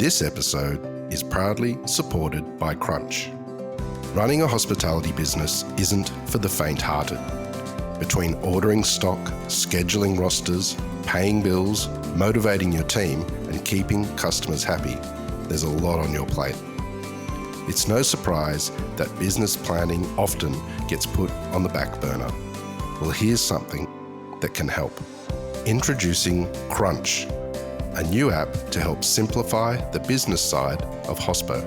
This episode is proudly supported by Crunch. Running a hospitality business isn't for the faint-hearted. Between ordering stock, scheduling rosters, paying bills, motivating your team, and keeping customers happy, there's a lot on your plate. It's no surprise that business planning often gets put on the back burner. Well, here's something that can help. Introducing Crunch, a new app to help simplify the business side of hospo.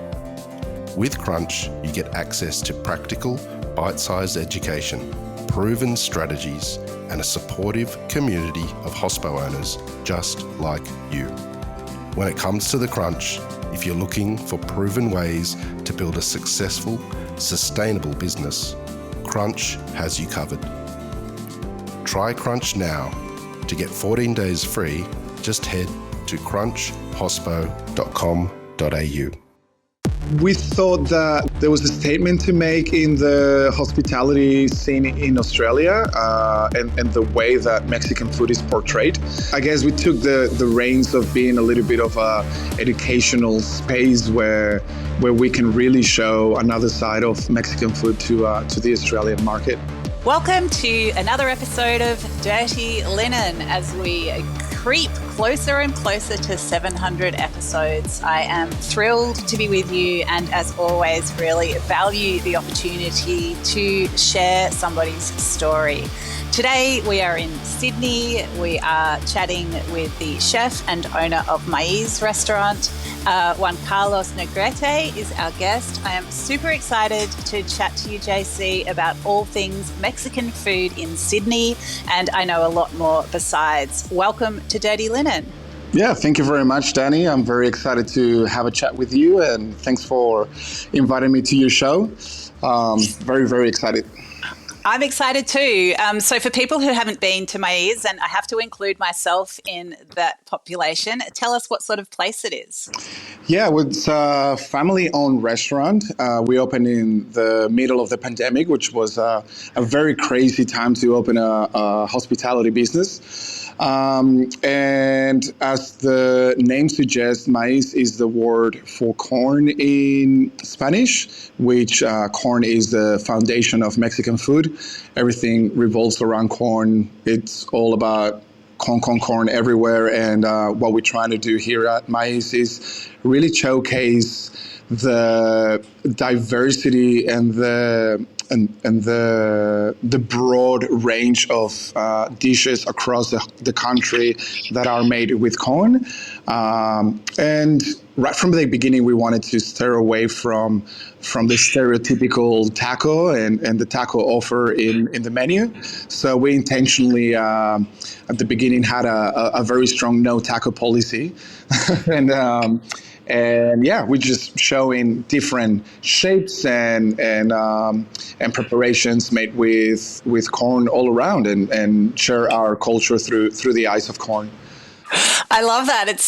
With Crunch, you get access to practical, bite-sized education, proven strategies, and a supportive community of hospo owners just like you. When it comes to the Crunch, if you're looking for proven ways to build a successful, sustainable business, Crunch has you covered. Try Crunch now. To get 14 days free, just head to crunchhospo.com.au. We thought that there was a statement to make in the hospitality scene in Australia and the way that Mexican food is portrayed. I guess we took the reins of being a little bit of a educational space where we can really show another side of Mexican food to the Australian market. Welcome to another episode of Dirty Linen as we creep closer and closer to 700 episodes. I am thrilled to be with you and, as always, really value the opportunity to share somebody's story. Today we are in Sydney. We are chatting with the chef and owner of Maiz restaurant. Juan Carlos Negrete is our guest. I am super excited to chat to you, JC, about all things Mexican food in Sydney, and I know a lot more besides. Welcome to Dirty Linen. Yeah, thank you very much, Dani. I'm very excited to have a chat with you, and thanks for inviting me to your show. Very, very excited. I'm excited too. So for people who haven't been to Maiz, and I have to include myself in that population, tell us what sort of place it is. Yeah, well, it's a family-owned restaurant. We opened in the middle of the pandemic, which was a very crazy time to open a hospitality business. And as the name suggests, maiz is the word for corn in Spanish, which corn is the foundation of Mexican food. Everything revolves around corn. It's all about corn everywhere. And what we're trying to do here at Maiz is really showcase the diversity and the broad range of dishes across the country that are made with corn. And right from the beginning, we wanted to steer away from the stereotypical taco and the taco offer in the menu. So we intentionally, at the beginning, had a very strong no taco policy. And yeah, we're just showing different shapes and preparations made with corn all around, and share our culture through the eyes of corn. I love that. It's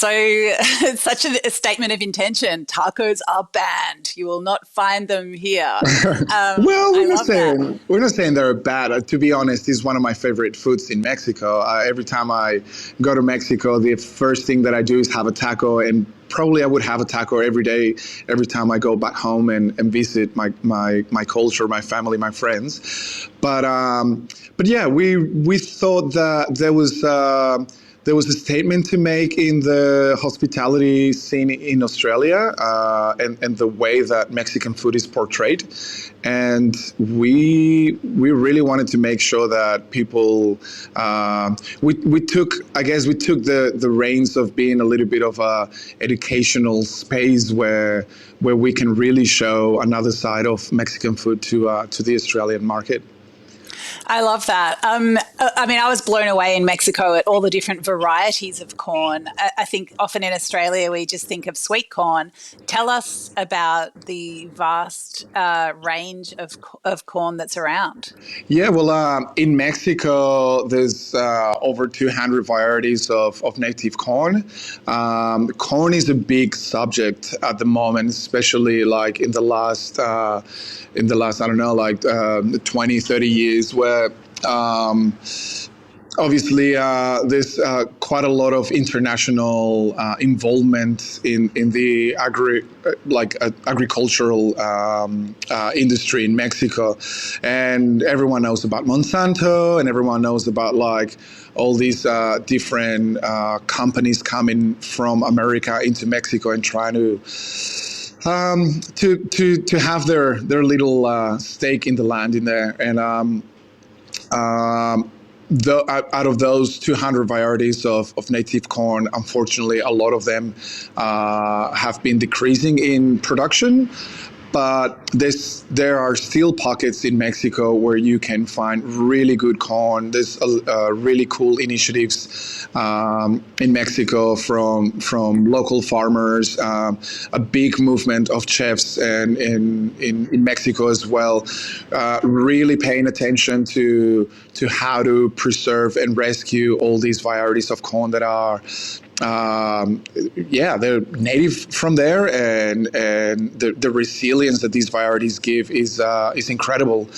such a statement of intention. Tacos are banned. You will not find them here. Well, we're not saying they're bad. To be honest, it's one of my favorite foods in Mexico. Every time I go to Mexico, the first thing that I do is have a taco, and probably I would have a taco every day, every time I go back home and visit my culture, my family, my friends. But yeah, we thought that there was a statement to make in the hospitality scene in Australia and the way that Mexican food is portrayed. And we really wanted to make sure that people, we took the reins of being a little bit of a educational space where we can really show another side of Mexican food to the Australian market. I love that. I was blown away in Mexico at all the different varieties of corn. I think often in Australia we just think of sweet corn. Tell us about the vast range of corn that's around. Yeah, well, in Mexico there's over 200 varieties of native corn. Corn is a big subject at the moment, especially like in the last 20, 30 years, where obviously, there's quite a lot of international involvement in the agricultural industry in Mexico, and everyone knows about Monsanto, and everyone knows about like all these different companies coming from America into Mexico and trying to have their little stake in the land in there, and out of those 200 varieties of native corn, unfortunately, a lot of them have been decreasing in production. But there are still pockets in Mexico where you can find really good corn. There's really cool initiatives in Mexico from local farmers, a big movement of chefs and in Mexico as well, really paying attention to how to preserve and rescue all these varieties of corn that are they're native from there, and the resilience that these varieties give is incredible.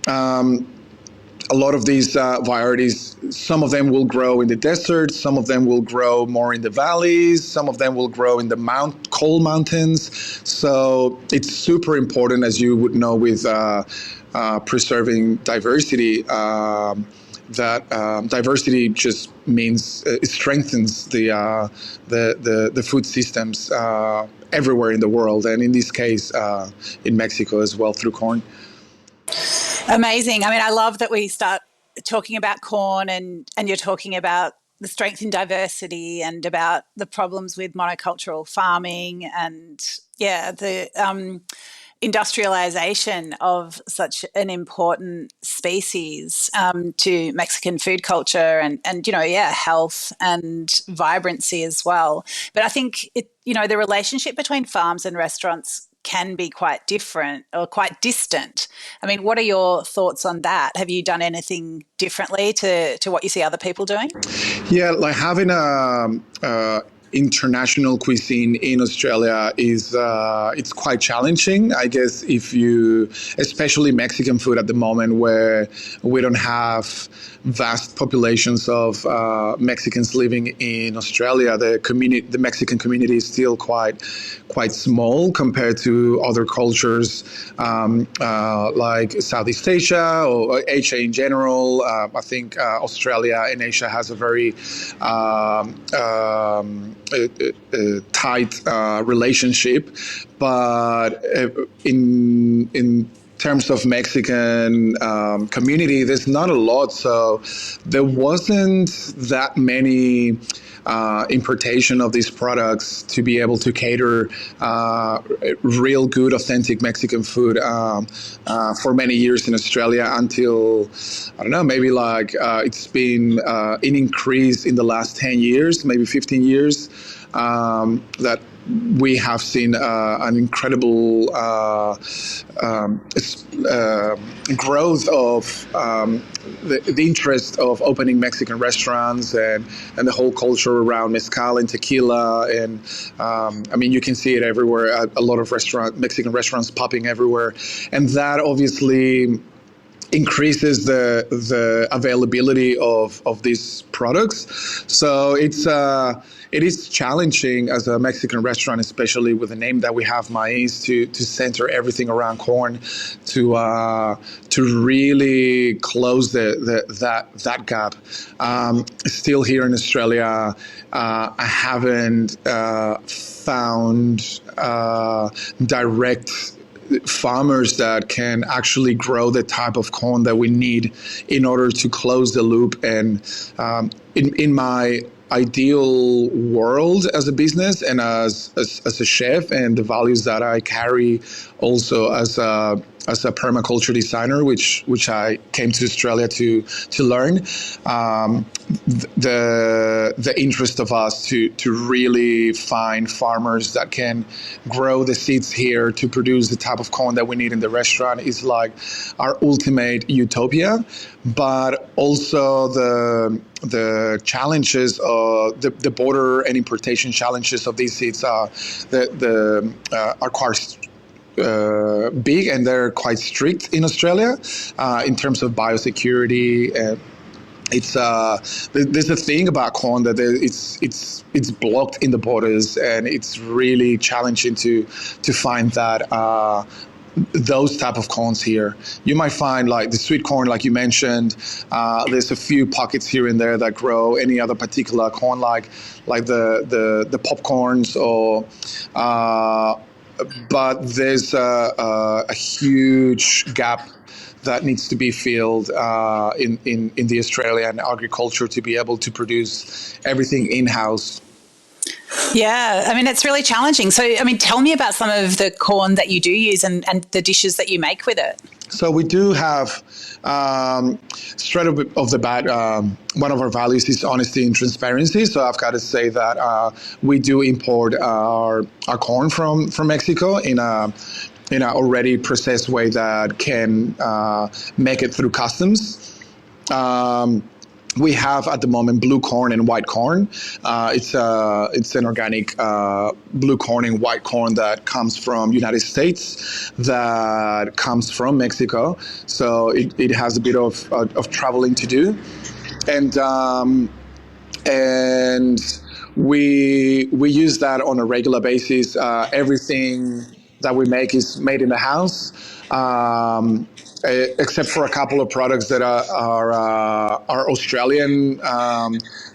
A lot of these varieties, some of them will grow in the desert, some of them will grow more in the valleys, some of them will grow in the cold mountains. So it's super important, as you would know, with preserving diversity. That diversity just means it strengthens the food systems everywhere in the world, and in this case, in Mexico as well, through corn. Amazing. I mean, I love that we start talking about corn and you're talking about the strength in diversity and about the problems with monocultural farming and, the industrialization of such an important species to Mexican food culture and health and vibrancy as well. But I think the relationship between farms and restaurants can be quite different or quite distant. I mean, what are your thoughts on that? Have you done anything differently to what you see other people doing? Yeah, like having a international cuisine in Australia is it's quite challenging. I guess especially Mexican food at the moment, where we don't have vast populations of Mexicans living in Australia. The Mexican community is still quite small compared to other cultures like Southeast Asia or Asia in general. I think Australia and Asia has a very tight relationship, but in terms of Mexican community, there's not a lot. So there wasn't that many importation of these products to be able to cater real good, authentic Mexican food for many years in Australia until, I don't know, maybe like it's been an increase in the last 10 years, maybe 15 years, that we have seen an incredible growth of the interest of opening Mexican restaurants and the whole culture around mezcal and tequila. And I mean, you can see it everywhere. A lot of Mexican restaurants popping everywhere. And that obviously increases the availability of these products. So it is challenging as a Mexican restaurant, especially with the name that we have, Maiz, to center everything around corn, to really close that gap. Still here in Australia, I haven't found direct farmers that can actually grow the type of corn that we need in order to close the loop. And in my ideal world as a business and as a chef, and the values that I carry also as a permaculture designer, which I came to Australia to learn, the interest of us to really find farmers that can grow the seeds here to produce the type of corn that we need in the restaurant is like our ultimate utopia. But also the challenges of the border and importation challenges of these seeds are quite big, and they're quite strict in Australia in terms of biosecurity there's a thing about corn that it's blocked in the borders, and it's really challenging to find that those type of corns here. You might find like the sweet corn, like you mentioned. There's a few pockets here and there that grow any other particular corn, like the popcorns, or but there's a huge gap that needs to be filled in the Australian agriculture to be able to produce everything in-house. Yeah, I mean, it's really challenging. So, I mean, tell me about some of the corn that you do use and the dishes that you make with it. So we do have, straight off the bat, one of our values is honesty and transparency. So I've got to say that we do import our corn from Mexico in a already processed way that can make it through customs. We have at the moment blue corn and white corn. It's an organic blue corn and white corn that comes from United States, that comes from Mexico. So it has a bit of traveling to do, and we use that on a regular basis. Everything that we make is made in the house, except for a couple of products that are Australian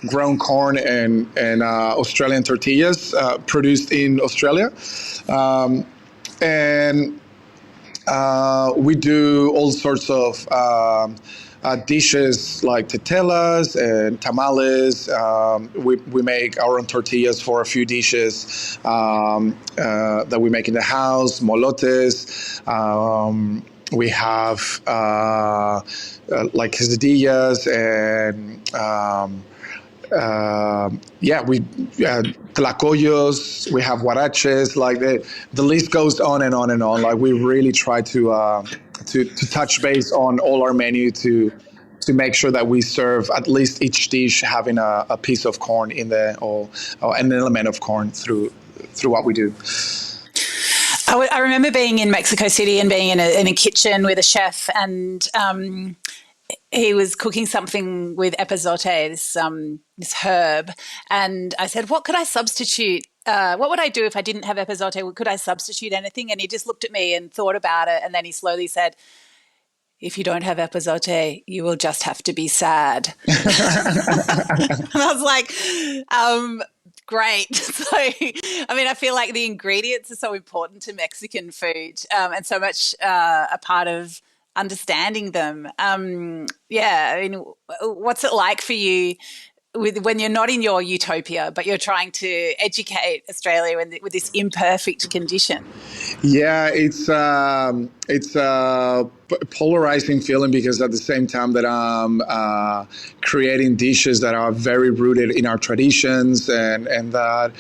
grown corn and Australian tortillas produced in Australia. And we do all sorts of dishes like tetelas and tamales. We make our own tortillas for a few dishes that we make in the house, molotes. We have like quesadillas and tlacoyos. We have huaraches. Like the list goes on and on and on. Like we really try to touch base on all our menu to make sure that we serve at least each dish having a piece of corn in there, or an element of corn through what we do. I remember being in Mexico City and being in a kitchen with a chef, and he was cooking something with epazote, this herb, and I said, "What could I substitute? What would I do if I didn't have epazote? Could I substitute anything?" And he just looked at me and thought about it, and then he slowly said, "If you don't have epazote, you will just have to be sad." And I was like, great. So, I mean, I feel like the ingredients are so important to Mexican food, and so much a part of understanding them. Yeah, I mean, what's it like for you when you're not in your utopia, but you're trying to educate Australia with this imperfect condition? Yeah, it's a polarizing feeling, because at the same time that I'm creating dishes that are very rooted in our traditions, and that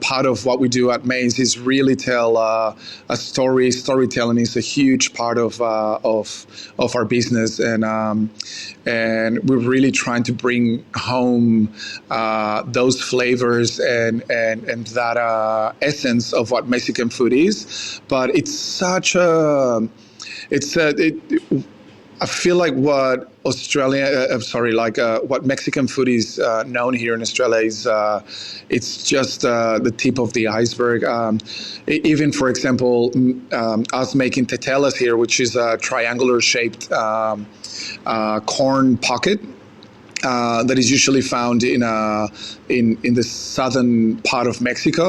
part of what we do at Maiz is really tell a story. Storytelling is a huge part of our business, and we're really trying to bring home those flavors and that essence of what Mexican food is. But it's such a I feel like what what Mexican food is known here in Australia is it's just the tip of the iceberg. Even, for example, us making tetelas here, which is a triangular shaped corn pocket. That is usually found in the southern part of Mexico,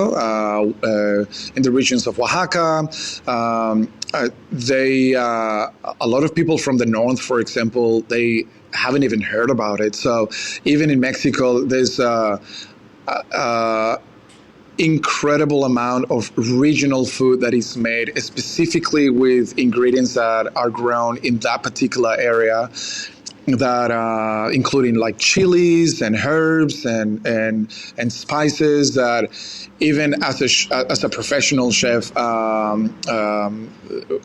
in the regions of Oaxaca. A lot of people from the north, for example, they haven't even heard about it. So even in Mexico, there's incredible amount of regional food that is made specifically with ingredients that are grown in that particular area, that including like chilies and herbs and spices that even as a professional chef,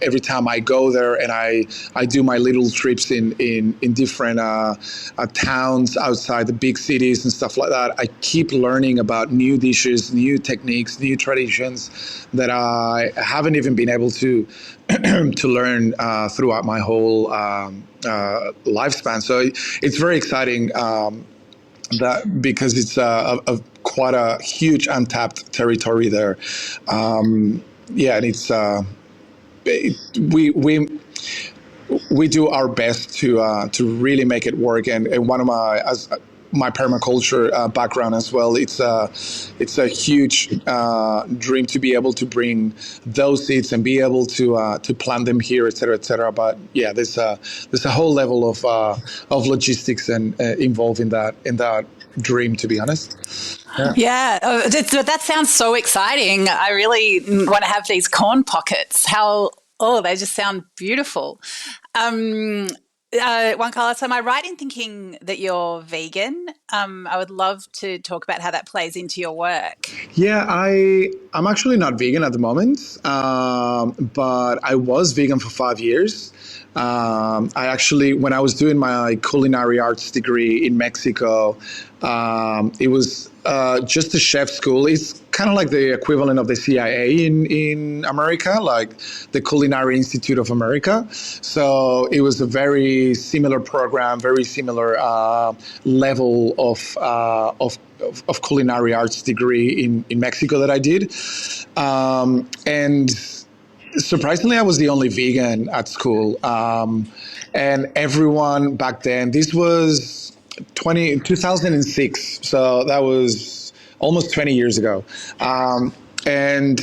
every time I go there and I do my little trips in different towns outside the big cities and stuff like that, I keep learning about new dishes, new techniques, new traditions that I haven't even been able to to learn throughout my whole lifespan. So it's very exciting that because it's quite a huge untapped territory there. Yeah, and it's we do our best to really make it work. And one of my permaculture background as well, it's a huge dream to be able to bring those seeds and be able to plant them here, et cetera, et cetera. But yeah, there's a whole level of logistics and involved in that dream, to be honest. Yeah, that sounds so exciting. I really want to have these corn pockets. They just sound beautiful. Juan Carlos, am I right in thinking that you're vegan? I would love to talk about how that plays into your work. Yeah, I'm actually not vegan at the moment, but I was vegan for 5 years. I actually, when I was doing my culinary arts degree in Mexico, it was just a chef school. It's kind of like the equivalent of the CIA in America, like the Culinary Institute of America. So it was a very similar program, very similar level of culinary arts degree in Mexico that I did. And surprisingly, I was the only vegan at school. And everyone back then, this was 2006, so that was almost 20 years ago. And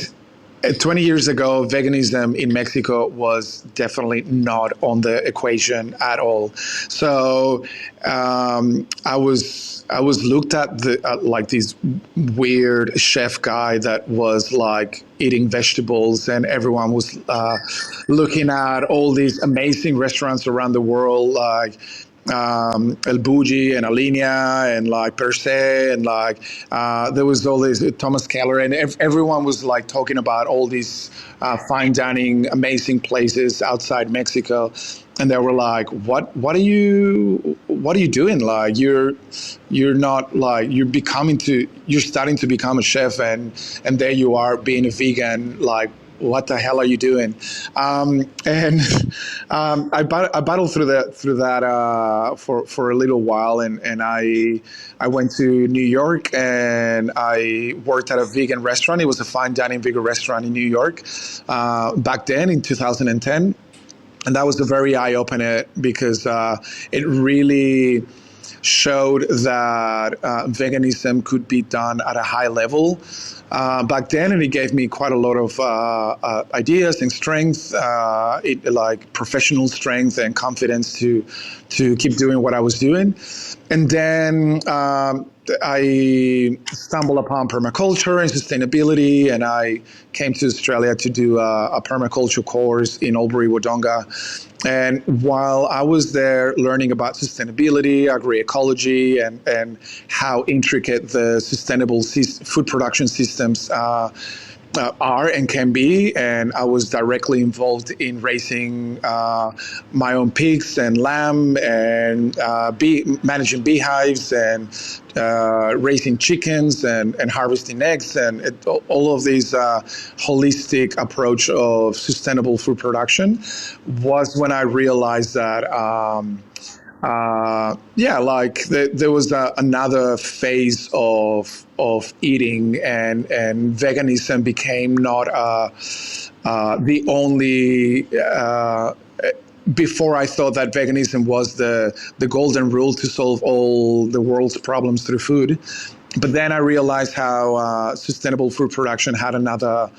20 years ago, veganism in Mexico was definitely not on the equation at all. So I was looked at like this weird chef guy that was like eating vegetables, and everyone was looking at all these amazing restaurants around the world, like El Bougie and Alinea and like Per Se, and like there was all this Thomas Keller, and everyone was like talking about all these fine dining amazing places outside Mexico, and they were like, what are you doing? Like you're not like you're starting to become a chef, and there you are being a vegan. Like, what the hell are you doing? I battled through that for a little while, and I went to New York and I worked at a vegan restaurant. It was a fine dining vegan restaurant in New York back then in 2010, and that was a very eye-opener because it really showed that veganism could be done at a high level back then, and it gave me quite a lot of ideas and strength, like professional strength and confidence to keep doing what I was doing. And then I stumbled upon permaculture and sustainability, and I came to Australia to do a permaculture course in Albury Wodonga. And while I was there learning about sustainability, agroecology, and how intricate the sustainable food production systems are and can be, and I was directly involved in raising my own pigs and lamb, and managing beehives, and raising chickens, and harvesting eggs, and all of these holistic approach of sustainable food production was when I realized that there was another phase of eating, and veganism became not the only. Before, I thought that veganism was the golden rule to solve all the world's problems through food. But then I realized how sustainable food production had another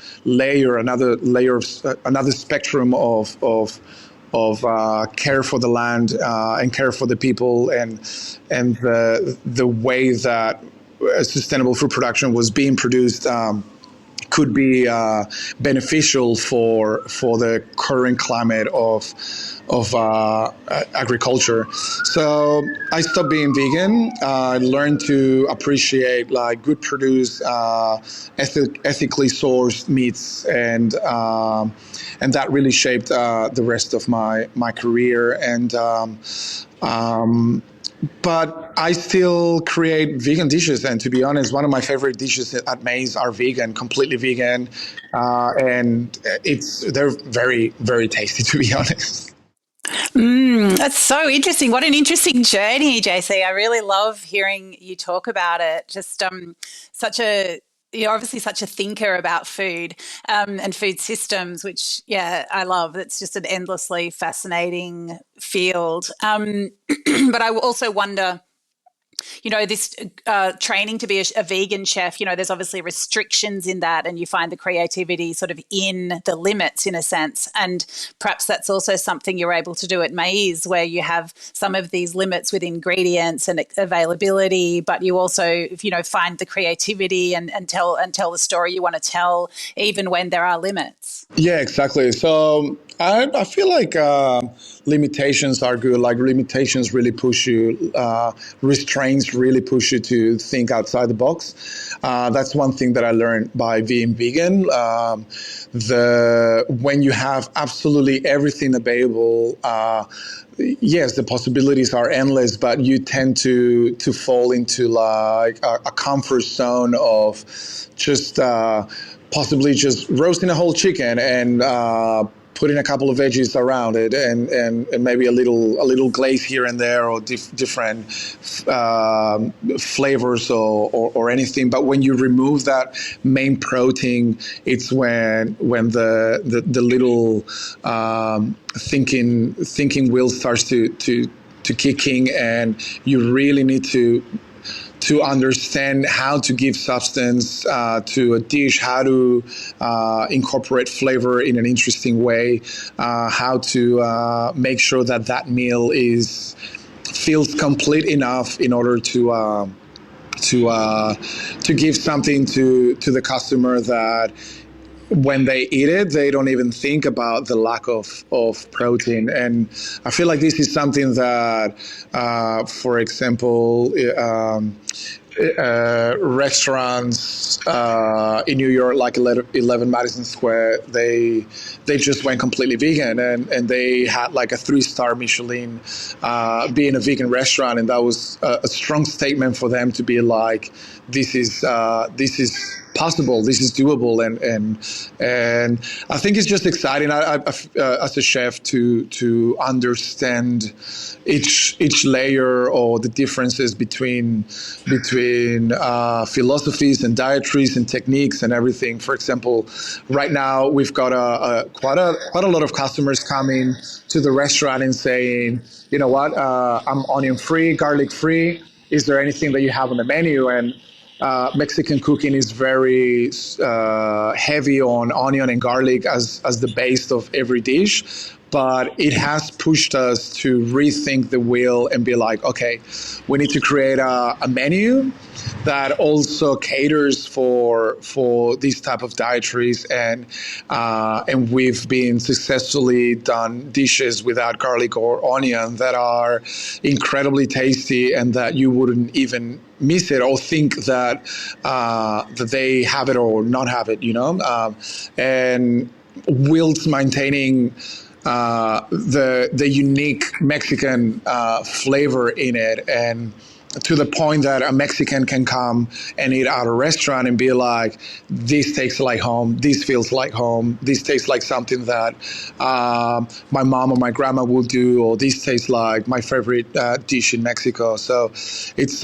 spectrum of care for the land and care for the people, and the way that sustainable food production was being produced could be beneficial for the current climate of agriculture. So I stopped being vegan. I learned to appreciate like good produce, ethically sourced meats, and that really shaped the rest of my career. And but I still create vegan dishes, and to be honest, one of my favorite dishes at Maiz are vegan, completely vegan, and they're very, very tasty, to be honest. That's so interesting. What an interesting journey, JC. I really love hearing you talk about it. Just you're obviously such a thinker about food and food systems, which, yeah, I love. It's just an endlessly fascinating field. But I also wonder, this training to be a vegan chef, there's obviously restrictions in that, and you find the creativity sort of in the limits in a sense. And perhaps that's also something you're able to do at Maiz, where you have some of these limits with ingredients and availability, but you also, find the creativity and tell the story you want to tell, even when there are limits. Yeah, exactly. So I feel like limitations are good. Like limitations really push you, restraints really push you to think outside the box. That's one thing that I learned by being vegan. When you have absolutely everything available, yes, the possibilities are endless, but you tend to fall into like a comfort zone of just possibly just roasting a whole chicken and putting a couple of veggies around it, and maybe a little glaze here and there, or different flavors or anything. But when you remove that main protein, it's when the little thinking wheel starts to kick in, and you really need to understand how to give substance to a dish, how to incorporate flavor in an interesting way, how to make sure that meal feels complete enough in order to give something to the customer that when they eat it, they don't even think about the lack of protein. And I feel like this is something that, for example, restaurants in New York, like 11 Madison Square, they just went completely vegan, and they had like a 3-star Michelin being a vegan restaurant, and that was a strong statement for them to be like, this is possible, this is doable, and I think it's just exciting as a chef to understand each layer, or the differences between philosophies and dietaries and techniques and everything. For example, right now we've got quite a lot of customers coming to the restaurant and saying, you know what, I'm onion free, garlic free. Is there anything that you have on the menu? And Mexican cooking is very heavy on onion and garlic as the base of every dish, but it has pushed us to rethink the wheel and be like, okay, we need to create a menu that also caters for these type of dietaries, and we've been successfully done dishes without garlic or onion that are incredibly tasty, and that you wouldn't even miss it or think that they have it or not have it, and whilst maintaining the unique Mexican flavor in it, and to the point that a Mexican can come and eat at a restaurant and be like, this tastes like home, this feels like home, this tastes like something that my mom or my grandma would do, or this tastes like my favorite dish in Mexico. So it's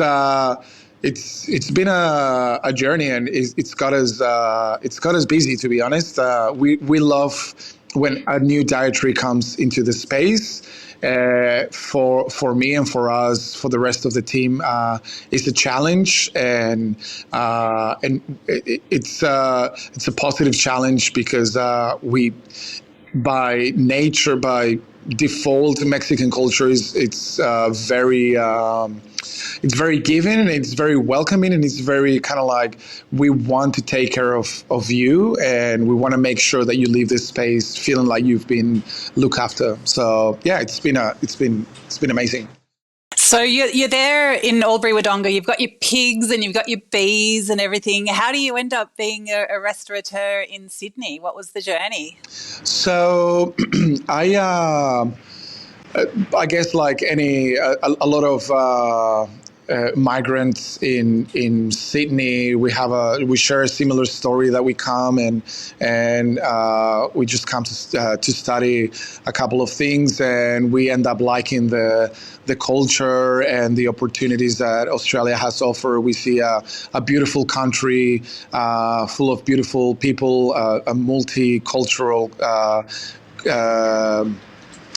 been a journey, and it's got us busy, to be honest. We love when a new dietary comes into the space. For me and for us, for the rest of the team, it's a challenge, and it's a positive challenge, because by nature, by default, Mexican culture it's very giving, and it's very welcoming, and it's very kind of like, we want to take care of you, and we want to make sure that you leave this space feeling like you've been looked after. So yeah, it's been amazing. So you're there in Albury Wodonga. You've got your pigs and you've got your bees and everything. How do you end up being a restaurateur in Sydney? What was the journey? So I guess like a lot of migrants in Sydney, we share a similar story, that we come and we just come to study a couple of things, and we end up liking the culture and the opportunities that Australia has to offer. We see a beautiful country full of beautiful people, a multicultural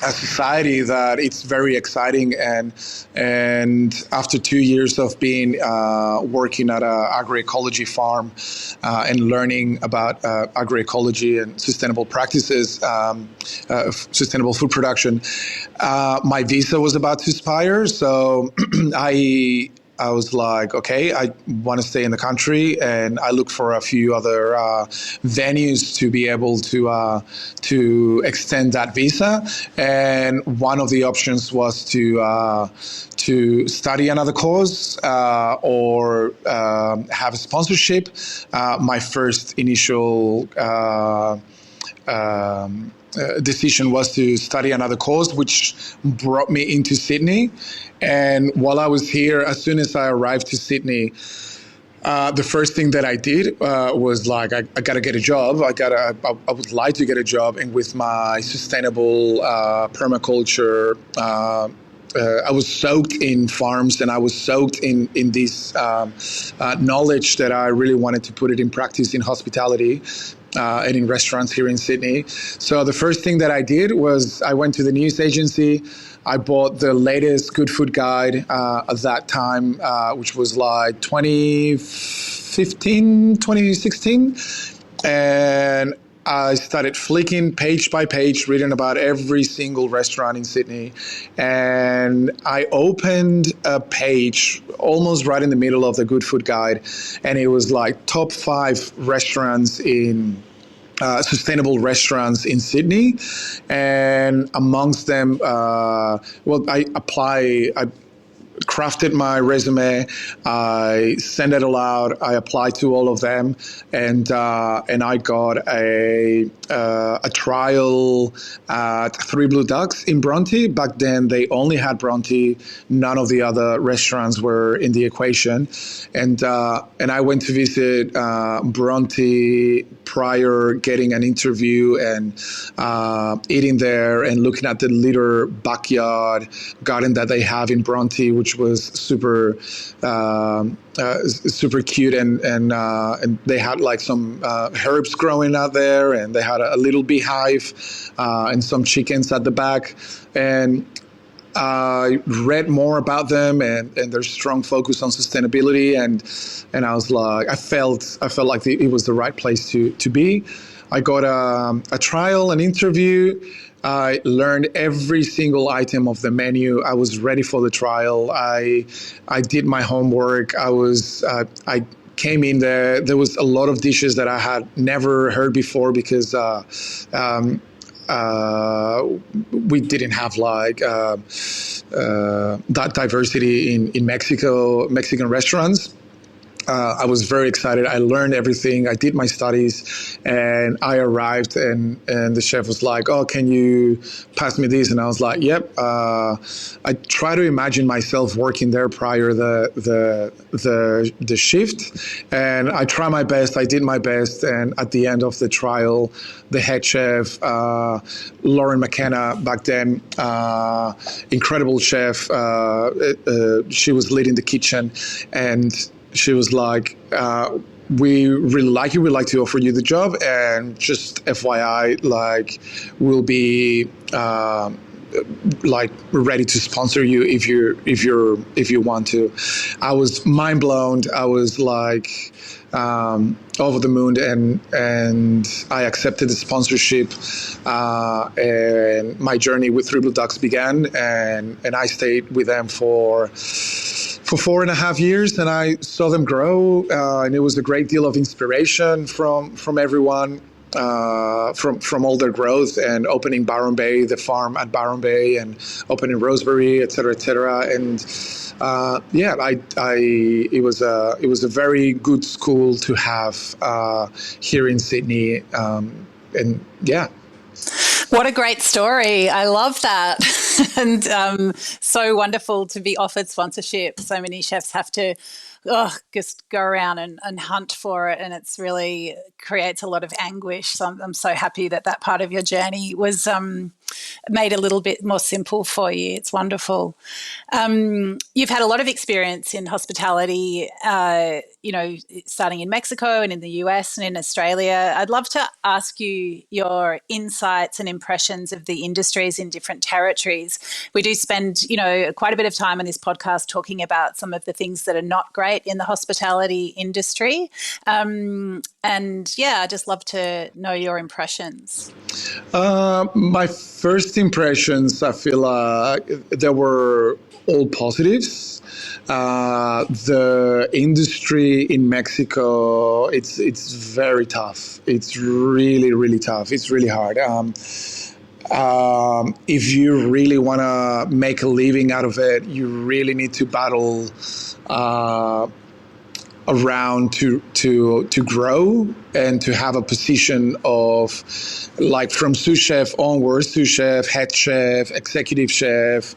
a society that it's very exciting, and after 2 years of being working at an agroecology farm and learning about agroecology and sustainable practices, sustainable food production, my visa was about to expire, so I was like, okay, I want to stay in the country, and I looked for a few other venues to be able to extend that visa. And one of the options was to study another course or have a sponsorship. My first initial decision was to study another course, which brought me into Sydney. And while I was here, as soon as I arrived to Sydney, the first thing that I did was like, I got to get a job. I would like to get a job. And with my sustainable permaculture, I was soaked in farms, and I was soaked in this knowledge that I really wanted to put it in practice in hospitality. And in restaurants here in Sydney. So the first thing that I did was I went to the news agency. I bought the latest Good Food Guide at that time, which was like 2015, 2016. And I started flicking page by page, reading about every single restaurant in Sydney. And I opened a page almost right in the middle of the Good Food Guide. And it was like top 5 restaurants sustainable restaurants in Sydney. And amongst them, I crafted my resume, I sent it aloud, I applied to all of them, and I got a trial at Three Blue Ducks in Bronte. Back then, they only had Bronte. None of the other restaurants were in the equation, and I went to visit Bronte prior, getting an interview and eating there and looking at the little backyard garden that they have in Bronte, which was super cute, and they had like some herbs growing out there, and they had a little beehive and some chickens at the back. And I read more about them and their strong focus on sustainability, and I was like, I felt like it was the right place to be. I got a trial, an interview. I learned every single item of the menu. I was ready for the trial. I did my homework. I came in there. There was a lot of dishes that I had never heard before because we didn't have like that diversity in Mexican restaurants. I was very excited. I learned everything. I did my studies, and I arrived, and the chef was like, "Oh, can you pass me this?" And I was like, "Yep." I try to imagine myself working there prior the shift, and I try my best. I did my best, and at the end of the trial, the head chef, Lauren McKenna, back then, incredible chef. She was leading the kitchen, and she was like, we really like you. We'd like to offer you the job, and just FYI, like, we'll be like ready to sponsor you if you want to. I was mind blown. I was like, over the moon, and I accepted the sponsorship, and my journey with Three Blue Ducks began, and I stayed with them for 4.5 years, and I saw them grow, and it was a great deal of inspiration from everyone, from all their growth, and opening Byron Bay, the farm at Byron Bay, and opening Rosebery, et cetera, and it was a very good school to have here in Sydney, and yeah. What a great story. I love that. And so wonderful to be offered sponsorship. So many chefs have to just go around and hunt for it, and it's really creates a lot of anguish. So I'm so happy that part of your journey was made a little bit more simple for you. It's wonderful. You've had a lot of experience in hospitality, starting in Mexico and in the US and in Australia. I'd love to ask you your insights and impressions of the industries in different territories. We do spend, quite a bit of time on this podcast talking about some of the things that are not great in the hospitality industry. I'd just love to know your impressions. My first impressions, I feel there were all positives. The industry in Mexico, it's very tough. It's really, really tough. It's really hard. If you really want to make a living out of it, you really need to battle around to grow and to have a position of, like, from sous chef onwards, sous chef, head chef, executive chef.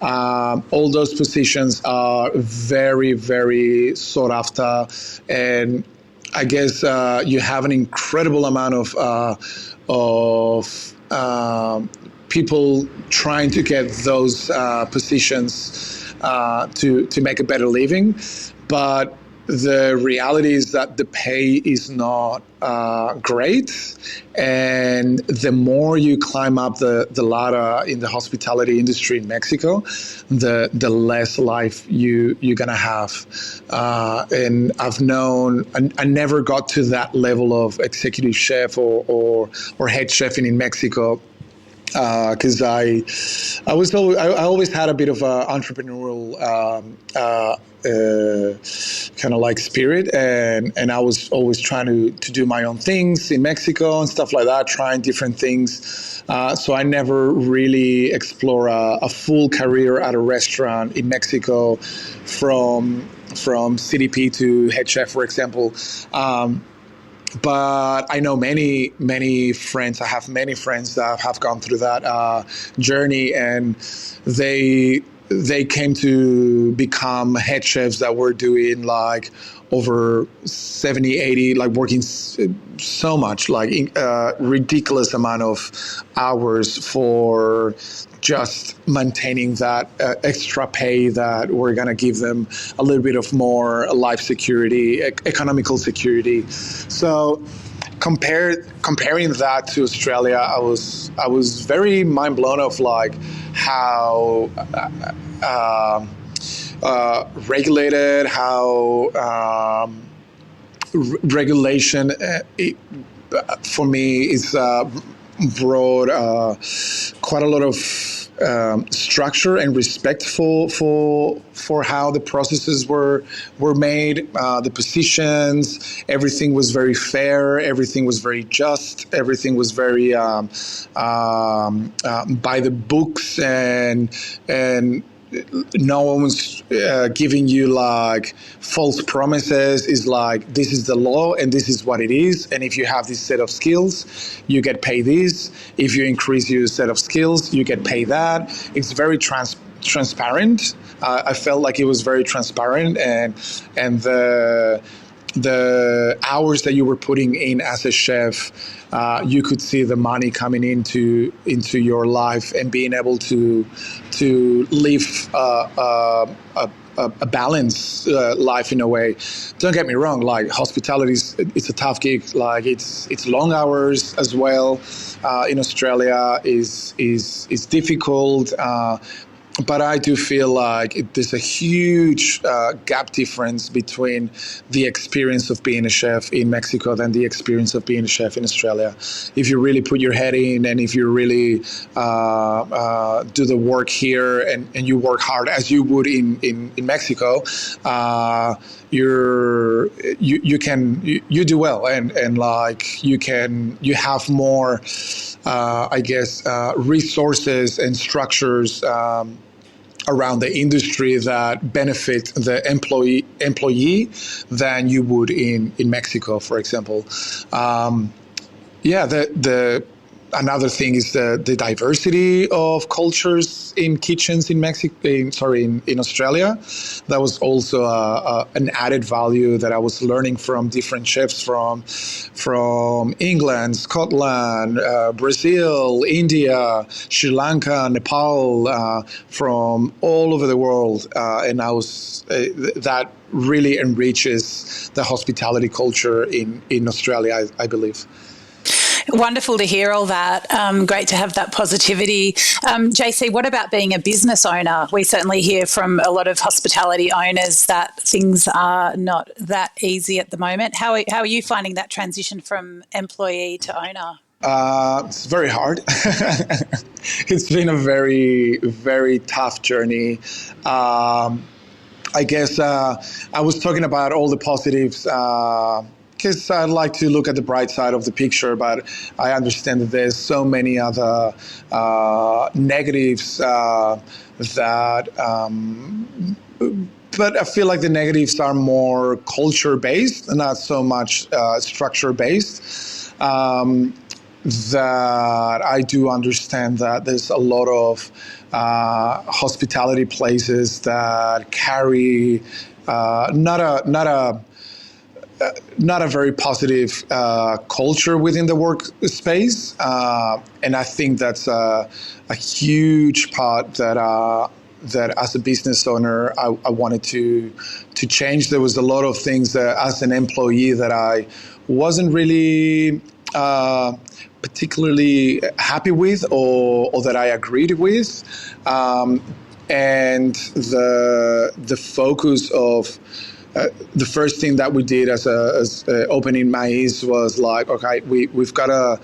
All those positions are very, very sought after, and I guess you have an incredible amount of people trying to get those positions to make a better living, but the reality is that the pay is not great, and the more you climb up the ladder in the hospitality industry in Mexico, the less life you're gonna have. And I've known, I never got to that level of executive chef or head chef in Mexico, because I always had a bit of a entrepreneurial kind of like spirit, and I was always trying to do my own things in Mexico and stuff like that, trying different things. So I never really explore a full career at a restaurant in Mexico, from CDP to head chef, for example. But I know many friends. I have many friends that have gone through that journey, and they came to become head chefs that were doing like over 70, 80, like working so much, like ridiculous amount of hours for just maintaining that extra pay that we're going to give them a little bit of more life security, economical security. So comparing that to Australia, I was very mind blown of like how regulated, how regulation for me is brought quite a lot of structure and respect for how the processes were made, the positions. Everything was very fair. Everything was very just. Everything was very by the books, and no one was giving you like false promises. Is like, this is the law and this is what it is, and if you have this set of skills, you get paid this. If you increase your set of skills, you get paid that. It's very transparent. I felt like it was very transparent, and the hours that you were putting in as a chef, you could see the money coming into your life, and being able to live a balanced life in a way. Don't get me wrong, like hospitality it's a tough gig. Like it's long hours as well. In Australia is difficult. but I do feel like there's a huge gap difference between the experience of being a chef in Mexico than the experience of being a chef in Australia. If you really put your head in, and if you really do the work here, and you work hard as you would in Mexico, you do well, and like you have more resources and structures around the industry that benefit the employee than you would in Mexico, for example. Another thing is the diversity of cultures in kitchens in in Australia. That was also an added value that I was learning from different chefs from England, Scotland, Brazil, India, Sri Lanka, Nepal, from all over the world, and I was that really enriches the hospitality culture in Australia, I believe. Wonderful to hear all that. Great to have that positivity. JC, what about being a business owner? We certainly hear from a lot of hospitality owners that things are not that easy at the moment. How are you finding that transition from employee to owner? It's very hard. It's been a very, very tough journey. I guess I was talking about all the positives because I like to look at the bright side of the picture, but I understand that there's so many other negatives but I feel like the negatives are more culture-based and not so much structure-based. That I do understand that there's a lot of hospitality places that carry not a very positive culture within the workspace, and I think that's a huge part that as a business owner I wanted to change. There was a lot of things that as an employee that I wasn't really particularly happy with or that I agreed with, and the focus of the first thing that we did as opening Maiz was like, okay, we've got to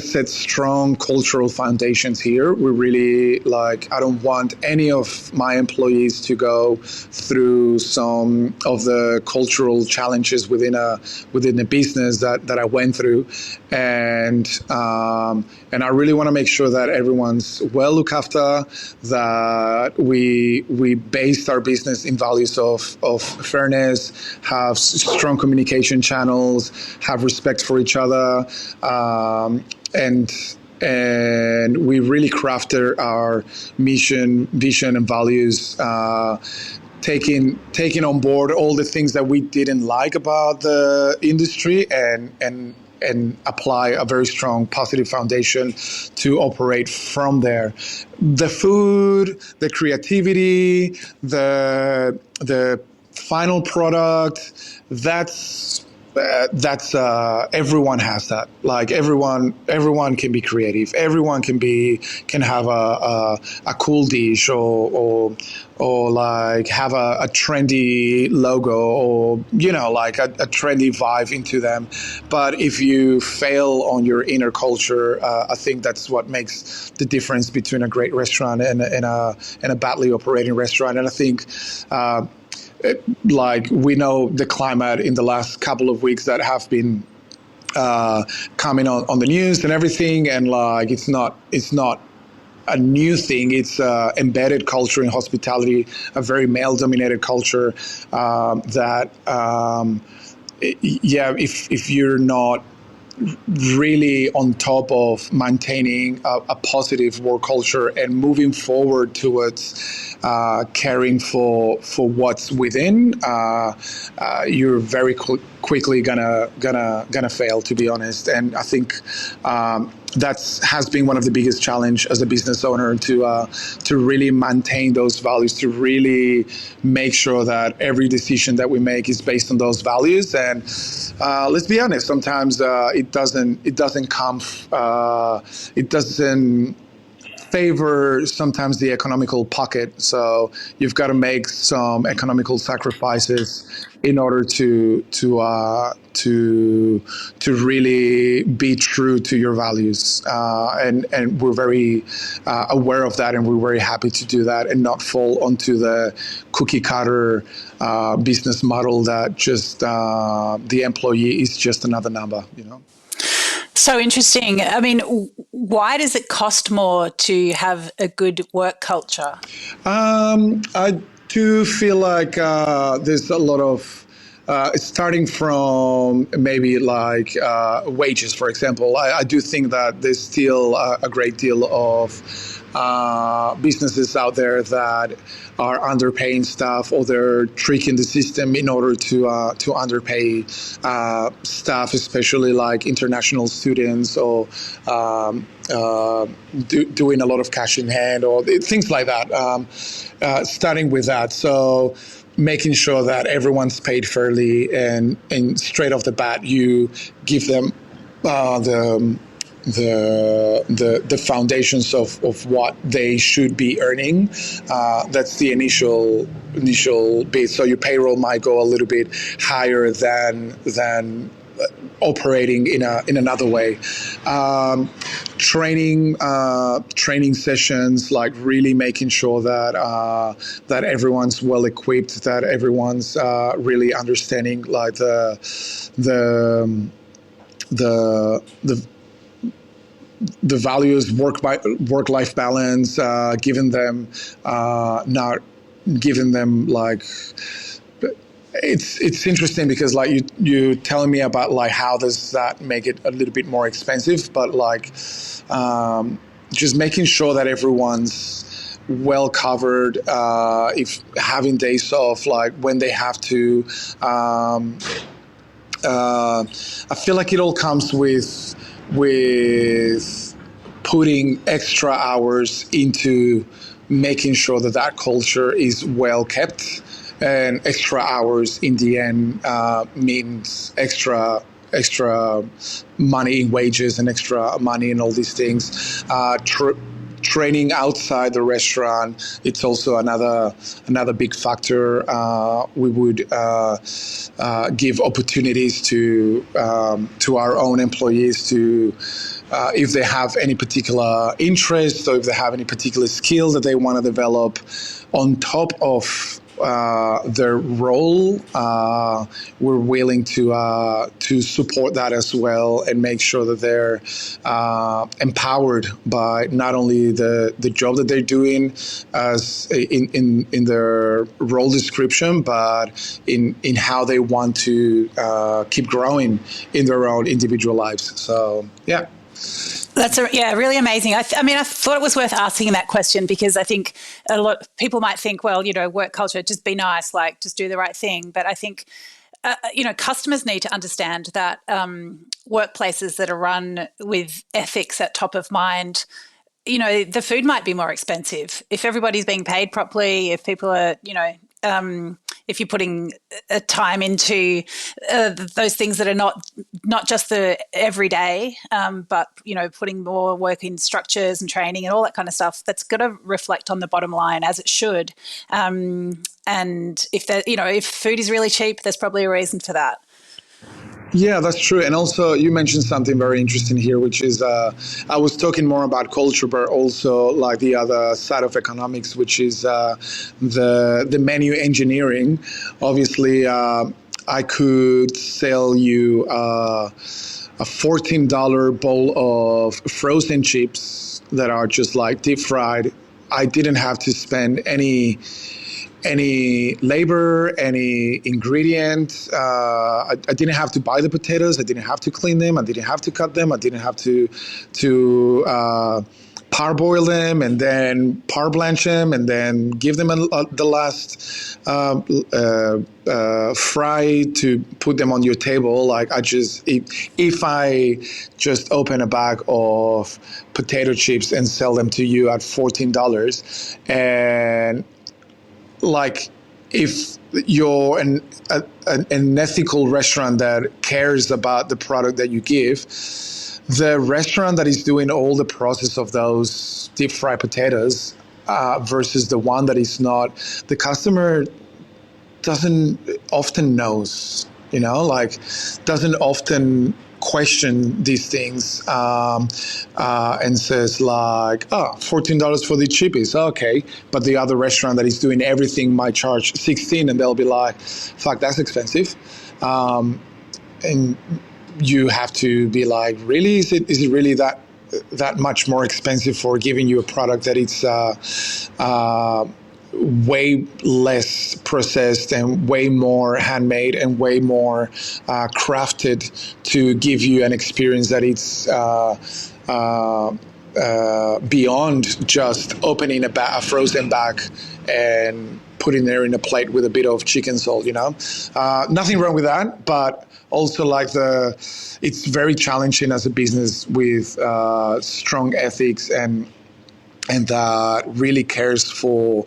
set strong cultural foundations here. We really I don't want any of my employees to go through some of the cultural challenges within a business that I went through, and I really want to make sure that everyone's well looked after, that we based our business in values of fairness, have strong communication channels, have respect for each other, and we really crafted our mission, vision, and values, taking on board all the things that we didn't like about the industry, and apply a very strong positive foundation to operate from there. The food, the creativity, the final product, that's everyone has that. Like everyone can be creative. Everyone can have a cool dish or like have a trendy logo, or like a trendy vibe into them. But if you fail on your inner culture, I think that's what makes the difference between a great restaurant and a badly operating restaurant. And I think we know the climate in the last couple of weeks that have been coming on the news and everything, and it's not a new thing. It's embedded culture in hospitality, a very male-dominated culture if you're not really on top of maintaining a positive work culture and moving forward towards caring for what's within, you're very quickly gonna fail, to be honest. And I think has been one of the biggest challenge as a business owner to really maintain those values, to really make sure that every decision that we make is based on those values. And let's be honest, sometimes it doesn't favor sometimes the economical pocket. So you've got to make some economical sacrifices in order to really be true to your values. And we're very aware of that, and we're very happy to do that and not fall onto the cookie cutter business model that just the employee is just another number, you know. So interesting. I mean, why does it cost more to have a good work culture? I do feel like there's a lot of starting from maybe like wages, for example. I do think that there's still a great deal of businesses out there that are underpaying staff, or they're tricking the system in order to underpay staff, especially like international students, or doing a lot of cash in hand, or things like that. Starting with that, so making sure that everyone's paid fairly, and straight off the bat, you give them the foundations of what they should be earning. That's the initial bit. So your payroll might go a little bit higher than operating in another way. Training sessions, like really making sure that everyone's well equipped, that everyone's really understanding like the values, work-life balance, giving them not giving them like. It's interesting because like you telling me about like how does that make it a little bit more expensive, but like just making sure that everyone's well covered, if having days off, like when they have to. I feel like it all comes with putting extra hours into making sure that culture is well kept, and extra hours in the end means extra money in wages and extra money in all these things. Training outside the restaurant, it's also another big factor. We would give opportunities to our own employees to, if they have any particular interest, or if they have any particular skill that they want to develop on top of their role, we're willing to support that as well, and make sure that they're empowered by not only the job that they're doing as in their role description, but in how they want to keep growing in their own individual lives. So yeah. That's really amazing. I mean, I thought it was worth asking that question because I think a lot of people might think, well, you know, work culture, just be nice, like just do the right thing. But I think, customers need to understand that workplaces that are run with ethics at top of mind, you know, the food might be more expensive if everybody's being paid properly, if people are, if you're putting time into those things that are not just the everyday, but, you know, putting more work in structures and training and all that kind of stuff, that's got to reflect on the bottom line as it should. And if food is really cheap, there's probably a reason for that. Yeah, that's true. And also you mentioned something very interesting here, which is I was talking more about culture, but also like the other side of economics, which is the menu engineering. Obviously, I could sell you a $14 bowl of frozen chips that are just like deep fried. I didn't have to spend any labor, any ingredient. I didn't have to buy the potatoes. I didn't have to clean them. I didn't have to cut them. I didn't have to parboil them and then blanch them and then give them the last fry to put them on your table. Like if I just open a bag of potato chips and sell them to you at $14, and like if you're an ethical restaurant that cares about the product that you give, the restaurant that is doing all the process of those deep fried potatoes versus the one that is not, the customer doesn't often knows, doesn't often question these things and says like, oh, $14 for the cheapest, okay, but the other restaurant that is doing everything might charge $16, and they'll be like, fuck, that's expensive. And you have to be like, really, is it really that much more expensive for giving you a product that it's way less processed and way more handmade and way more crafted to give you an experience that it's beyond just opening a frozen bag and putting there in a plate with a bit of chicken salt, Nothing wrong with that, but also it's very challenging as a business with strong ethics and that really cares for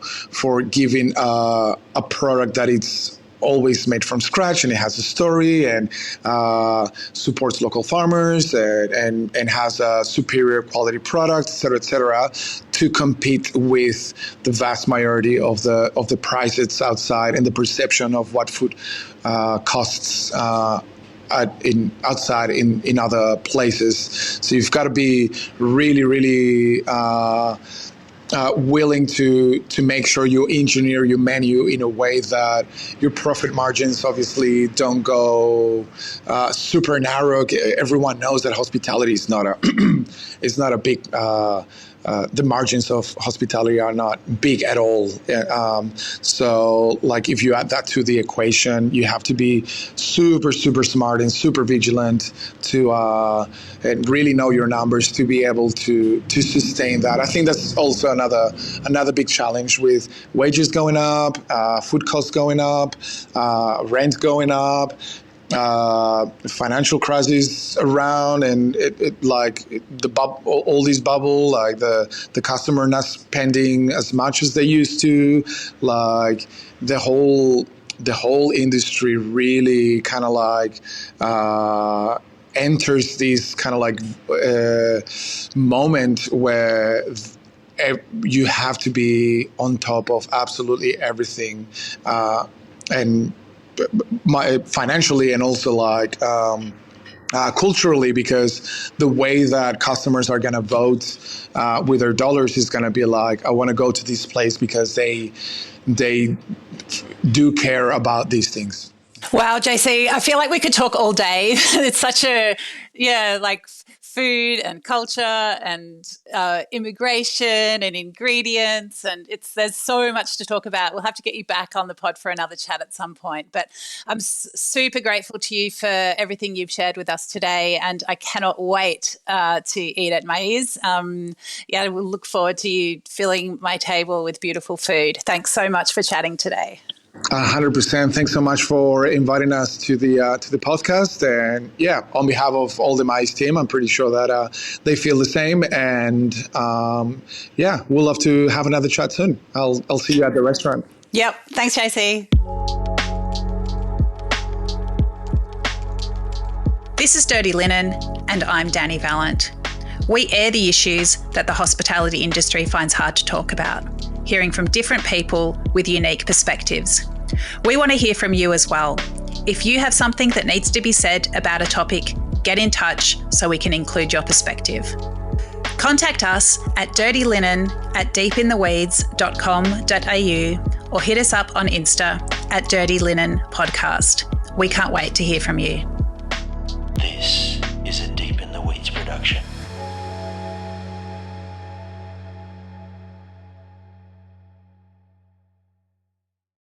giving a product that it's always made from scratch and it has a story and supports local farmers and has a superior quality product, et cetera, to compete with the vast majority of the prices outside and the perception of what food costs outside in other places. So you've got to be really, really willing to make sure you engineer your menu in a way that your profit margins obviously don't go super narrow. Everyone knows that hospitality is not a big. The margins of hospitality are not big at all. So like if you add that to the equation, you have to be super, super smart and super vigilant to and really know your numbers to be able to sustain that. I think that's also another big challenge with wages going up, food costs going up, rent going up, financial crisis around, and all these bubble, like the customer not spending as much as they used to, like the whole industry really kind of like enters this kind of like moment where you have to be on top of absolutely everything, and financially and also like culturally, because the way that customers are going to vote with their dollars is going to be like, I want to go to this place because they do care about these things. Wow, JC, I feel like we could talk all day. It's such like food and culture and immigration and ingredients, and there's so much to talk about. We'll have to get you back on the pod for another chat at some point. But I'm super grateful to you for everything you've shared with us today, and I cannot wait to eat at Maiz. We'll look forward to you filling my table with beautiful food. Thanks so much for chatting today. 100%. Thanks so much for inviting us to the podcast. And on behalf of all the Maiz team, I'm pretty sure that they feel the same. And we'll love to have another chat soon. I'll see you at the restaurant. Yep. Thanks, JC. This is Dirty Linen, and I'm Dani Valent. We air the issues that the hospitality industry finds hard to talk about, hearing from different people with unique perspectives. We want to hear from you as well. If you have something that needs to be said about a topic, get in touch so we can include your perspective. Contact us at dirtyLinen@deepintheweeds.com.au or hit us up on Insta at Dirty Linen Podcast. We can't wait to hear from you. This